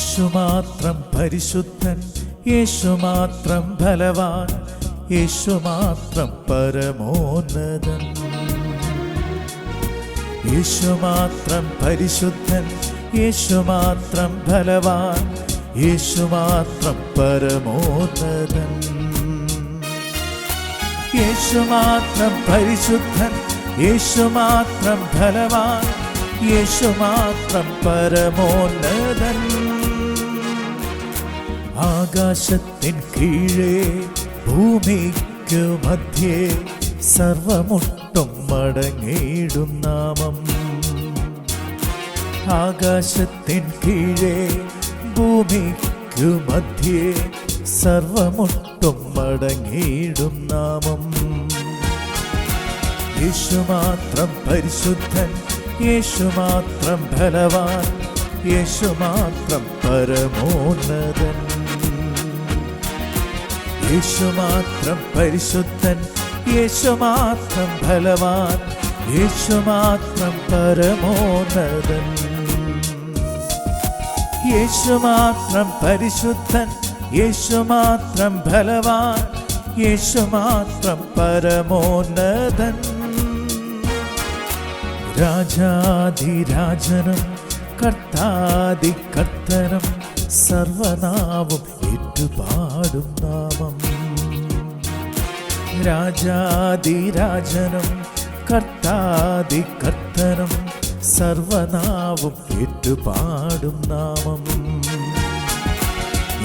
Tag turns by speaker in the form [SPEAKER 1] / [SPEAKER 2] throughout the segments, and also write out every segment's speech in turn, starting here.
[SPEAKER 1] യേശു മാത്രം പരിശുദ്ധൻ, യേശു മാത്രം ബലവാൻ, യേശു മാത്രം പരമോന്നതൻ. യേശു മാത്രം പരിശുദ്ധൻ, യേശു മാത്രം ബലവാൻ, യേശു മാത്രം പരമോന്നതൻ. യേശു മാത്രം പരിശുദ്ധൻ, യേശു മാത്രം ബലവാൻ, യേശു മാത്രം പരമോന്നതൻ. ആകാശത്തിൻ കീഴേ ഭൂമിക്കു മധ്യേ സർവമുട്ടും മടങ്ങിയിടും നാമം. ആകാശത്തിൻ കീഴേ ഭൂമിക്കു മധ്യേ സർവമുട്ടും മടങ്ങിയിടും നാമം. യേശു മാത്രം പരിശുദ്ധൻ, യേശു മാത്രം ബലവാൻ, യേശു മാത്രം പരമോന്നതൻ. യേശു മാത്രം പരിശുദ്ധൻ, യേശു മാത്രം ബലവാൻ, യേശു മാത്രം പരമോന്നതൻ. യേശു മാത്രം പരിശുദ്ധൻ, യേശു മാത്രം ബലവാൻ, യേശു മാത്രം പരമോന്നതൻ. രാജാധിരാജനും കർത്താദികർത്തനും സർവനാവും ഏറ്റുപാടും നാമം. രാജാധിരാജനും കർത്താദികർത്തനും സർവനാവും ഏറ്റുപാടും നാമം.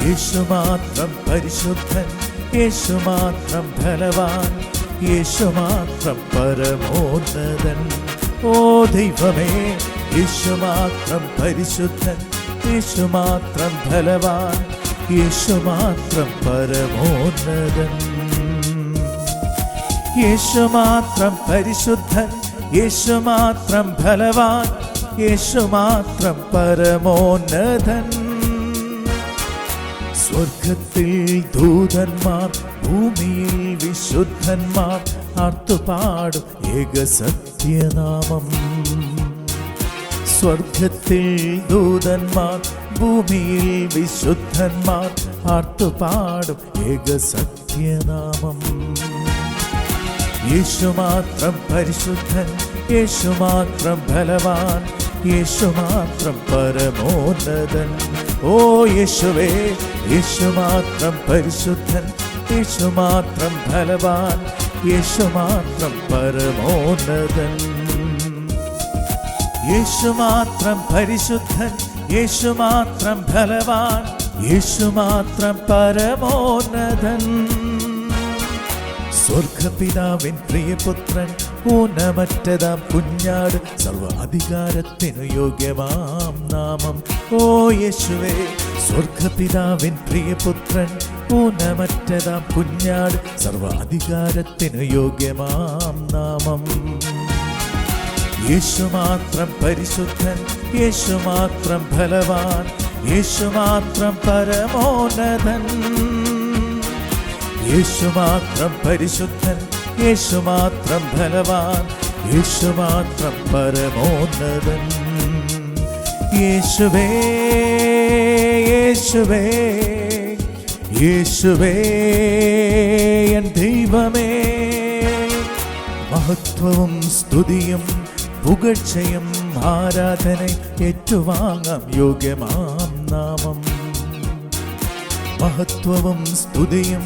[SPEAKER 1] യേശു മാത്രം പരിശുദ്ധൻ, യേശു മാത്രം ബലവാൻ, യേശു മാത്രം പരമോന്നതൻ. ഓ ദൈവമേ, യേശു മാത്രം പരിശുദ്ധൻ, യേശു മാത്രം ബലവാൻ, യേശു മാത്രം പരമോന്നതൻ. യേശു മാത്രം പരിശുദ്ധൻ, യേശു മാത്രം ബലവാൻ, യേശു മാത്രം പരമോന്നതൻ. സ്വർഗത്തിൽ ദൂതന്മാർ, ഭൂമിയിൽ വിശുദ്ധന്മാർ ആർത്തുപാടും ഏക സത്യനാമം. സ്വർഗത്തിൽ ദൂതന്മാർ, ഭൂമിയിൽ വിശുദ്ധന്മാർ ആർത്തുപാടും ഏക സത്യനാമം. യേശു മാത്രം പരിശുദ്ധൻ, യേശു മാത്രം ബലവാൻ, യേശു മാത്രം പരമോന്നതൻ. ഓ യേശുവേ, യേശു മാത്രം പരിശുദ്ധൻ, യേശു മാത്രം ബലവാൻ, യേശു മാത്രം പരമോന്നതൻ. യേശു മാത്രം പരിശുദ്ധൻ, യേശു മാത്രം ബലവാൻ, യേശു മാത്രം പരമോന്നതൻ. സ്വർഗപിതാവിൻ പ്രിയപുത്രൻ, ഊനമറ്റതാം കുഞ്ഞാട്, സർവ അധികാരത്തിനു യോഗ്യമാം നാമം. ഓ യേശുവേ, സ്വർഗപിതാവിൻ പ്രിയപുത്രൻ, ഊനമറ്റതാം കുഞ്ഞാട്, സർവ അധികാരത്തിനു യോഗ്യമാം നാമം. യേശു മാത്രം പരിശുദ്ധൻ, യേശു മാത്രം ബലവാൻ, യേശു മാത്രം പരമോന്നതൻ. യേശു മാത്രം പരിശുദ്ധൻ, യേശു മാത്രം ബലവാൻ, യേശു മാത്രം പരമോന്നതൻ. യേശുവേ, യേശുവേ, യേശുവേ എൻ ദൈവമേ, മഹത്വവും സ്തുതിയും പുകഴ്ചയും ആരാധന ഏറ്റുവാങ്ങാം യോഗ്യമാം നാമം. മഹത്വവും സ്തുതിയും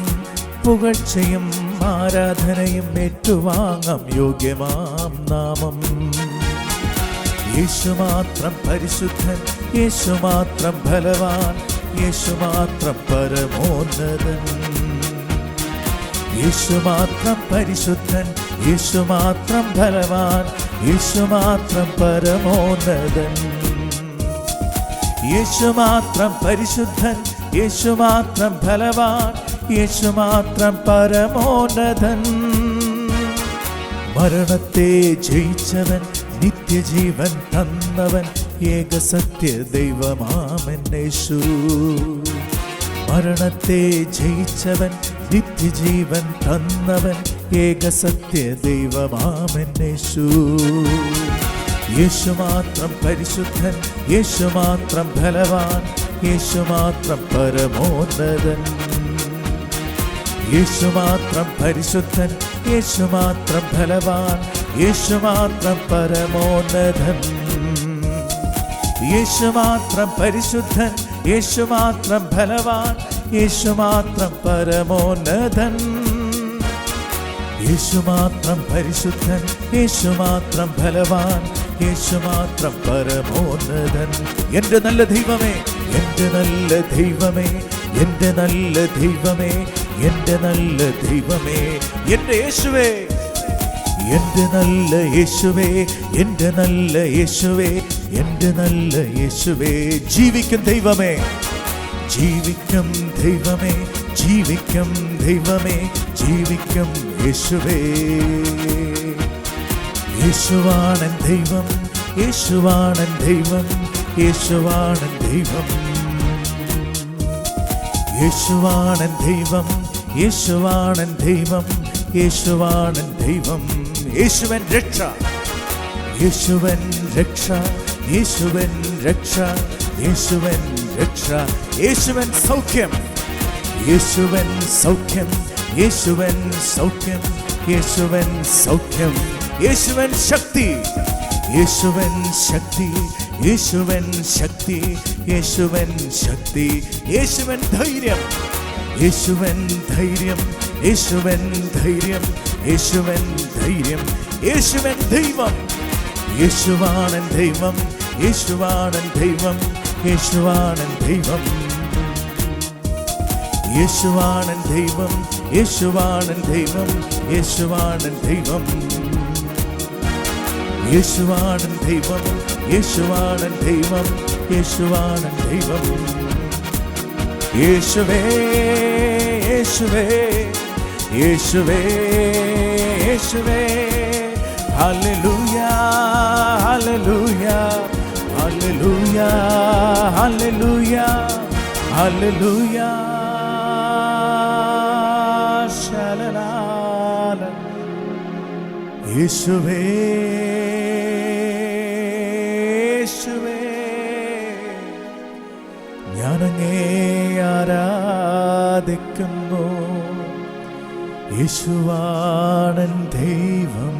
[SPEAKER 1] പുകഴ്ചയും ആരാധനയും ഏറ്റുവാങ്ങാം യോഗ്യമാം നാമം. യേശു മാത്രം പരിശുദ്ധൻ, യേശു മാത്രം ബലവാൻ, യേശു മാത്രം പരമോന്നതൻ. യേശു മാത്രം പരിശുദ്ധൻ, യേശു മാത്രം ബലവാൻ, യേശു മാത്രം പരമോന്നതൻ. യേശു മാത്രം പരിശുദ്ധൻ, യേശു മാത്രം ബലവാൻ, യേശു മാത്രം പരമോന്നതൻ. മരണത്തെ ജയിച്ചവൻ, നിത്യജീവൻ തന്നവൻ, ഏക സത്യ ദൈവമാമൻ യേശു. മരണത്തെ ജയിച്ചവൻ, നിത്യജീവൻ തന്നവൻ, ഏക സത്യ ദൈവമാമൻ യേശു. യേശു മാത്രം പരിശുദ്ധൻ, യേശു മാത്രം ബലവാൻ, യേശു മാത്രം പരമോന്നതൻ, യേശു മാത്രം പരിശുദ്ധൻ, യേശു മാത്രം ഫലവാൻ, യേശു മാത്രം പരമോന്നതൻ, യേശു മാത്രം പരിശുദ്ധൻ, യേശു മാത്രം ഫലവാൻ, യേശു മാത്രം പരമോന്നതൻ, യേശു മാത്രം പരിശുദ്ധൻ, യേശു മാത്രം ഫലവാൻ, യേശു മാത്രം പരമോന്നതൻ. എൻ്റെ നല്ല ദൈവമേ, എൻ്റെ നല്ല ദൈവമേ, എൻ്റെ നല്ല ദൈവമേ, എൻ്റെ നല്ല ദൈവമേ, എൻ്റെ യേശുവേ, എൻ്റെ നല്ല യേശുവേ, എൻ്റെ നല്ല യേശുവേ, എൻ്റെ നല്ല യേശുവേ. ജീവിക്കും ദൈവമേ, ജീവിക്കും ദൈവമേ, ജീവിക്കും ദൈവമേ, ജീവിക്കും യേശുവേ. യേശുവാണൻ ദൈവം, യേശുവാണൻ ദൈവം, യേശുവാണൻ ദൈവം, യേശുവാണൻ ദൈവം, യേശുവാണൻ ദൈവം, യേശുവാണൻ ദൈവം. യേശുവൻ രക്ഷ, യേശുവൻ രക്ഷ, യേശുവൻ രക്ഷ, യേശുവൻ രക്ഷ, യേശുവൻ സൗഖ്യം, യേശുവൻ സൗഖ്യം, യേശുവൻ സൗഖ്യം, യേശുവൻ സൗഖ്യം, യേശുവൻ ശക്തി, യേശുവൻ ശക്തി, യേശുവൻ ശക്തി, യേശുവൻ ശക്തി, യേശുവൻ ധൈര്യം, യേശുവൻ ധൈര്യം, യേശുവൻ ധൈര്യം, യേശുവൻ ധൈര്യം, യേശുവൻ ദൈവം, യേശുവാണൻ ദൈവം, യേശുവാണൻ ദൈവം, യേശുവാണൻ ദൈവം, യേശുവാണൻ ദൈവം, യേശുവാണൻ ദൈവം, യേശുവാണൻ ദൈവം, യേശുവാണൻ ദൈവം, യേശുവാണൻ ദൈവം, യേശുവാണൻ ദൈവം. യേശുവേ, യേശുവേ, യേശുവേ, യേശുവേ. Hallelujah, hallelujah, hallelujah, hallelujah, hallelujah. ശലലാല. യേശുവേ, യേശുവേ, ഞാനങ്ങേ ആരാധിക്കുന്നു. യേശുവാണൻ ദൈവം,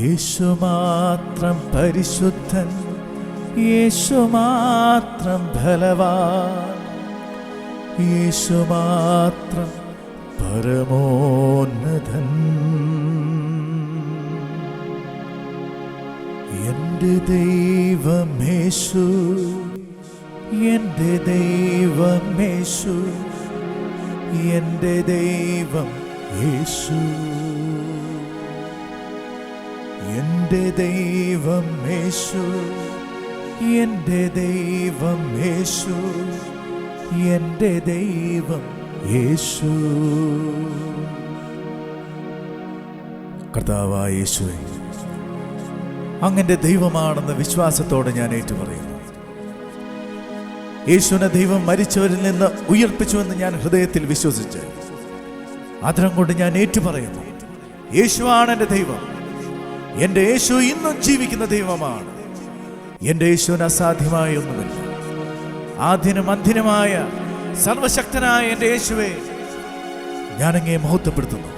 [SPEAKER 1] യേശു മാത്രം പരിശുദ്ധൻ, യേശു മാത്രം ഫലവാൻ, യേശു മാത്രം പരമോന്നതൻ. എൻ്റെ ദൈവമേശു, എൻ്റെ ദൈവമേശു, എൻ്റെ ദൈവം യേശു, എൻ്റെ ദൈവമേശു, എൻ്റെ ദൈവമേശു, എൻ്റെ ദൈവം യേശു. കർത്താവായ യേശുവേ, അങ്ങന്റെ ദൈവമാണെന്ന വിശ്വാസത്തോടെ ഞാൻ ഏറ്റുപറയുന്നു. യേശുവിനെ ദൈവം മരിച്ചവരിൽ നിന്ന് ഉയർപ്പിച്ചുവെന്ന് ഞാൻ ഹൃദയത്തിൽ വിശ്വസിച്ച് ആദരം കൊണ്ട് ഞാൻ ഏറ്റുപറയുന്നു. യേശുവാണ് എൻ്റെ ദൈവം. എൻ്റെ യേശു ഇന്നും ജീവിക്കുന്ന ദൈവമാണ്. എൻ്റെ യേശുവിന് അസാധ്യമായ ഒന്നുമില്ല. ആദ്യനും അന്ത്യനുമായ സർവശക്തനായ എൻ്റെ യേശുവേ, ഞാനങ്ങേ മഹത്വപ്പെടുത്തുന്നു.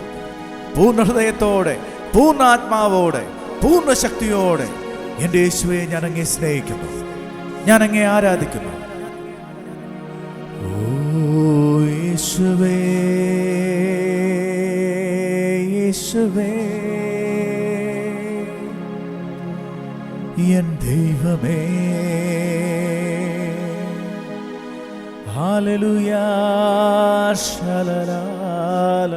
[SPEAKER 1] പൂർണ്ണ ഹൃദയത്തോടെ, പൂർണ്ണ ആത്മാവോടെ, പൂർണ്ണ ശക്തിയോടെ എൻ്റെ യേശുവെ ഞാനങ്ങേ സ്നേഹിക്കുന്നു, ഞാനങ്ങേ ആരാധിക്കുന്നു. ഓ യേശുവേ, യേശുവേ, എൻ ദൈവമേ. ഹല്ലേലൂയ, ശലലാല.